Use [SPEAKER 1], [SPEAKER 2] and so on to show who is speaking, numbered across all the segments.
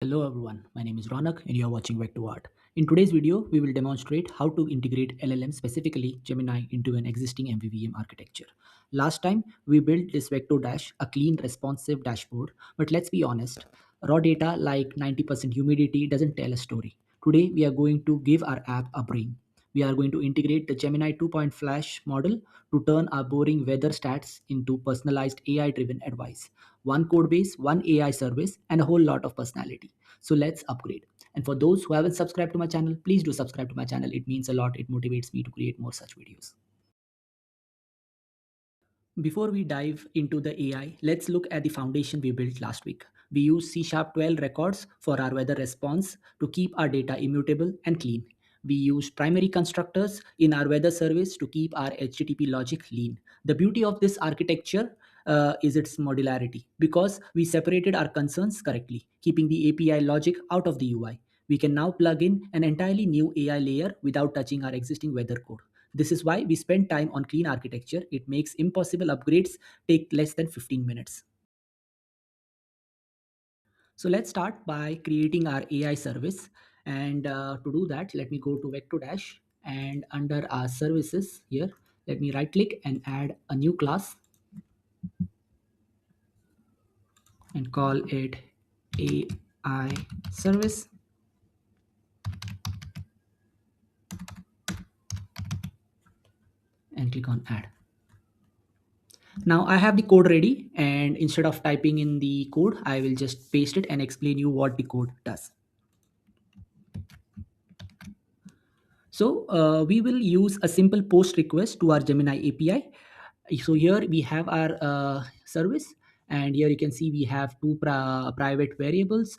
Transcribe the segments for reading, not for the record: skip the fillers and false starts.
[SPEAKER 1] Hello everyone, my name is Ronak and you are watching VectoArt. In today's video, we will demonstrate how to integrate LLM, specifically Gemini, into an existing MVVM architecture. Last time, we built this VectoDash, a clean, responsive dashboard, but let's be honest, raw data like 90% humidity doesn't tell a story. Today, we are going to give our app a brain. We are going to integrate the Gemini 2 Flash model to turn our boring weather stats into personalized AI-driven advice. One code base, one AI service, and a whole lot of personality. So let's upgrade. And for those who haven't subscribed to my channel, please do subscribe to my channel. It means a lot. It motivates me to create more such videos. Before we dive into the AI, let's look at the foundation we built last week. We use C# 12 records for our weather response to keep our data immutable and clean. We use primary constructors in our weather service to keep our HTTP logic lean. The beauty of this architecture is its modularity because we separated our concerns correctly, keeping the API logic out of the UI. We can now plug in an entirely new AI layer without touching our existing weather code. This is why we spend time on clean architecture. It makes impossible upgrades take less than 15 minutes. So let's start by creating our AI service. And to do that, let me go to VectoDash and under our services here, let me right click and add a new class and call it AI service and click on add. Now I have the code ready, and instead of typing in the code, I will just paste it and explain you what the code does. So we will use a simple post request to our Gemini API. So here we have our service, and here you can see we have two private variables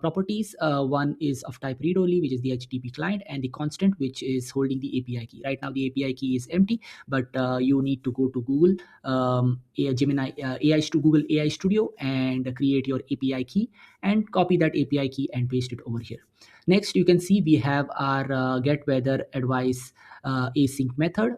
[SPEAKER 1] properties. One is of type read only, which is the HTTP client, and the constant, which is holding the API key. Right now the API key is empty, but you need to go to Google Gemini to Google AI Studio and create your API key and copy that API key and paste it over here. Next, you can see we have our get weather advice async method,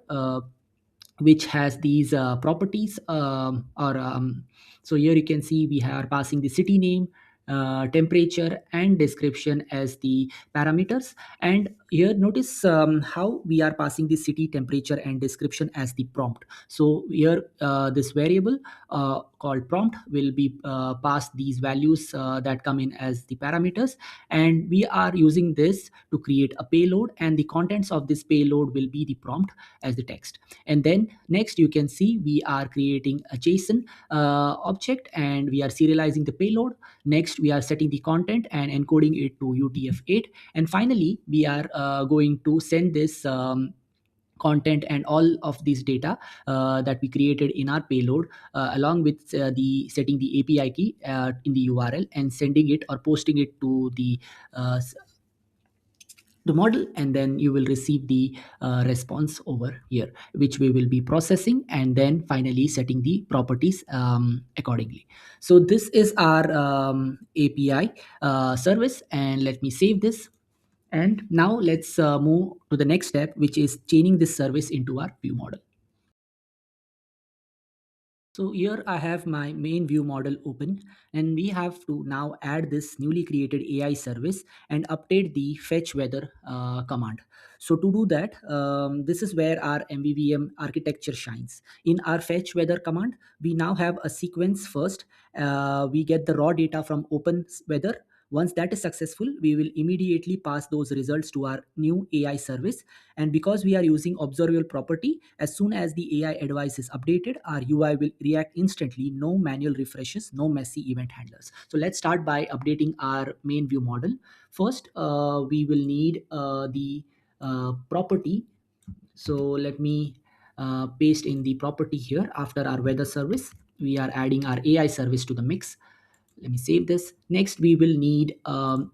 [SPEAKER 1] which has these properties so here you can see we are passing the city name, temperature and description as the parameters. And here notice how we are passing the city, temperature and description as the prompt. So here this variable called prompt will be passed these values that come in as the parameters, and we are using this to create a payload, and the contents of this payload will be the prompt as the text. And then next you can see we are creating a JSON object, and we are serializing the payload. Next we are setting the content and encoding it to UTF-8, and finally we are going to send this content and all of this data that we created in our payload along with the setting the API key in the URL and sending it or posting it to uh, the model, and then you will receive the response over here, which we will be processing and then finally setting the properties accordingly. So this is our API service, and let me save this. And now let's move to the next step, which is chaining this service into our view model. So here I have my main view model open, and we have to now add this newly created AI service and update the fetch weather command. So to do that, this is where our MVVM architecture shines. In our fetch weather command, we now have a sequence first. We get the raw data from OpenWeather. Once that is successful, we will immediately pass those results to our new AI service. And because we are using observable property, as soon as the AI advice is updated, our UI will react instantly. No manual refreshes, no messy event handlers. So let's start by updating our main view model. First, we will need the property. So let me paste in the property here. After our weather service, we are adding our AI service to the mix. Let me save this. Next, we will need our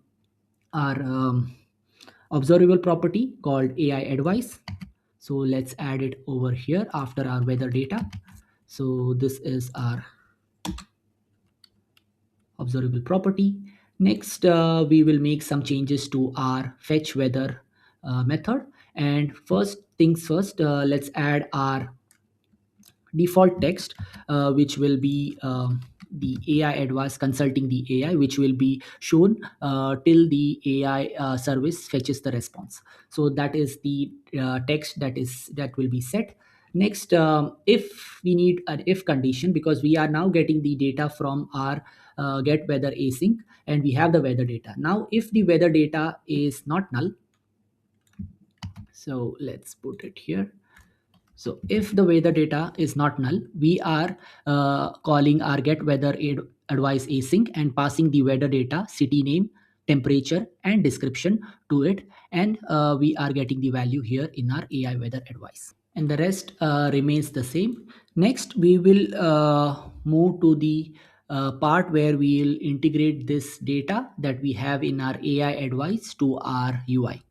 [SPEAKER 1] observable property called AI advice. So let's add it over here after our weather data. So this is our observable property. Next, we will make some changes to our fetch weather method. And first things first, let's add our default text, which will be the AI advice consulting the AI, which will be shown till the AI service fetches the response. So that is the text that will be set. Next, if we need an if condition, because we are now getting the data from our get weather async, and we have the weather data. Now if the weather data is not null, so let's put it here. So if the weather data is not null, we are calling our get weather advice async and passing the weather data, city name, temperature, and description to it, and we are getting the value here in our AI weather advice. And the rest remains the same. Next, we will move to the part where we will integrate this data that we have in our AI advice to our UI.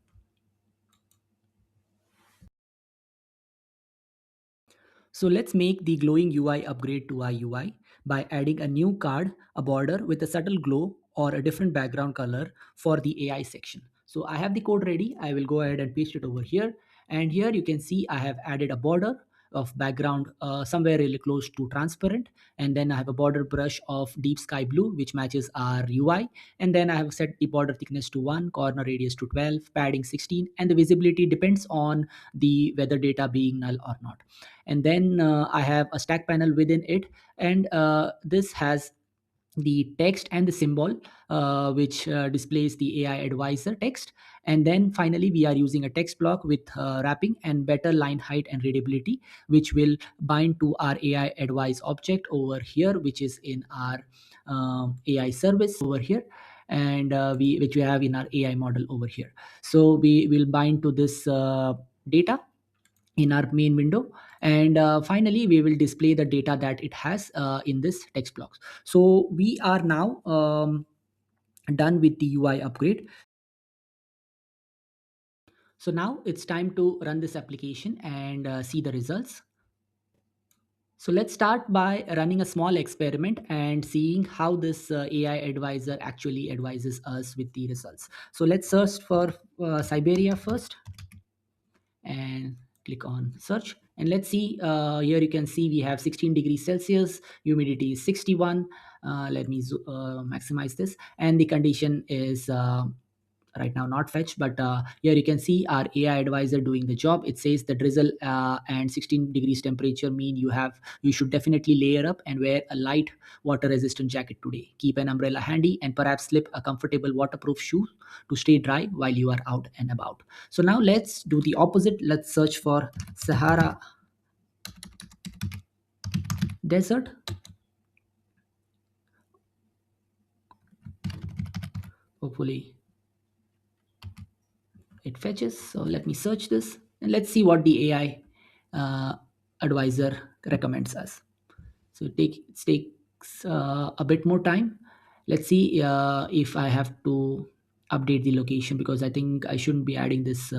[SPEAKER 1] So let's make the glowing UI upgrade to our UI by adding a new card, a border with a subtle glow or a different background color for the AI section. So I have the code ready. I will go ahead and paste it over here. And here you can see I have added a border of background somewhere really close to transparent. And then I have a border brush of deep sky blue, which matches our UI. And then I have set the border thickness to 1, corner radius to 12, padding 16, and the visibility depends on the weather data being null or not. And then I have a stack panel within it, and this has the text and the symbol which displays the AI advisor text. And then finally we are using a text block with wrapping and better line height and readability, which will bind to our AI advice object over here, which is in our AI service over here, and we which we have in our AI model over here. So we will bind to this data in our main window, and finally we will display the data that it has in this text blocks. So we are now done with the UI upgrade. So now it's time to run this application and see the results. So let's start by running a small experiment and seeing how this AI advisor actually advises us with the results. So let's search for Siberia first and click on search, and let's see, here you can see we have 16 degrees Celsius, humidity is 61. Let me maximize this, and the condition is right now not fetched, but here you can see our AI advisor doing the job. It says the drizzle and 16 degrees temperature mean you should definitely layer up and wear a light water resistant jacket today. Keep an umbrella handy and perhaps slip a comfortable waterproof shoe to stay dry while you are out and about. So now let's do the opposite. Let's search for Sahara desert. Hopefully it fetches. So let me search this and let's see what the AI advisor recommends us. So it takes a bit more time. Let's see if I have to update the location, because I think I shouldn't be adding this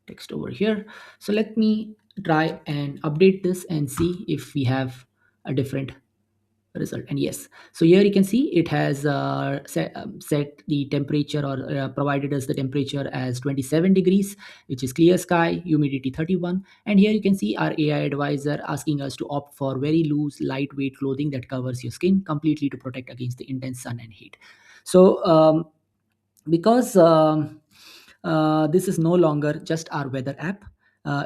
[SPEAKER 1] text over here. So let me try and update this and see if we have a different result. And yes, so here you can see it has set the temperature, or provided us the temperature as 27 degrees, which is clear sky, humidity 31. And here you can see our AI advisor asking us to opt for very loose lightweight clothing that covers your skin completely to protect against the intense sun and heat. So because this is no longer just our weather app,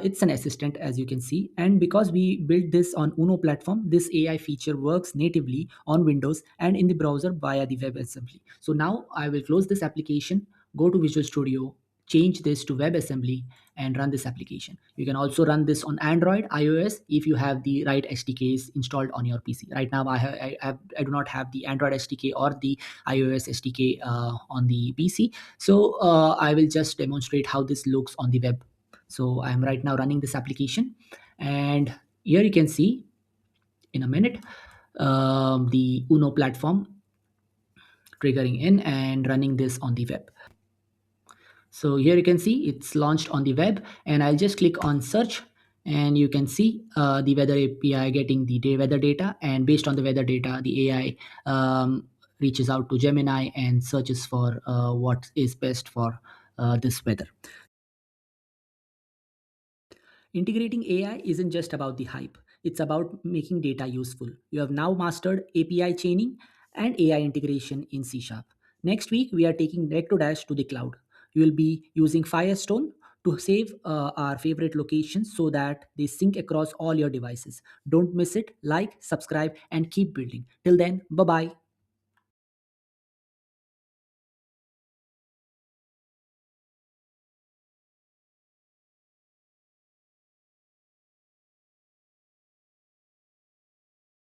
[SPEAKER 1] it's an assistant, as you can see. And because we built this on Uno platform, this AI feature works natively on Windows and in the browser via the WebAssembly. So now I will close this application, go to Visual Studio, change this to WebAssembly, and run this application. You can also run this on Android, iOS, if you have the right SDKs installed on your PC. Right now, I do not have the Android SDK or the iOS SDK on the PC. So I will just demonstrate how this looks on the web. So I'm right now running this application, and here you can see in a minute the Uno platform triggering in and running this on the web. So here you can see it's launched on the web, and I'll just click on search, and you can see the weather API getting the day weather data, and based on the weather data, the AI reaches out to Gemini and searches for what is best for this weather. Integrating AI isn't just about the hype. It's about making data useful. You have now mastered API chaining and AI integration in C Sharp. Next week, we are taking VectoDash to the cloud. You will be using Firestone to save our favorite locations so that they sync across all your devices. Don't miss it. Like, subscribe, and keep building. Till then, bye bye.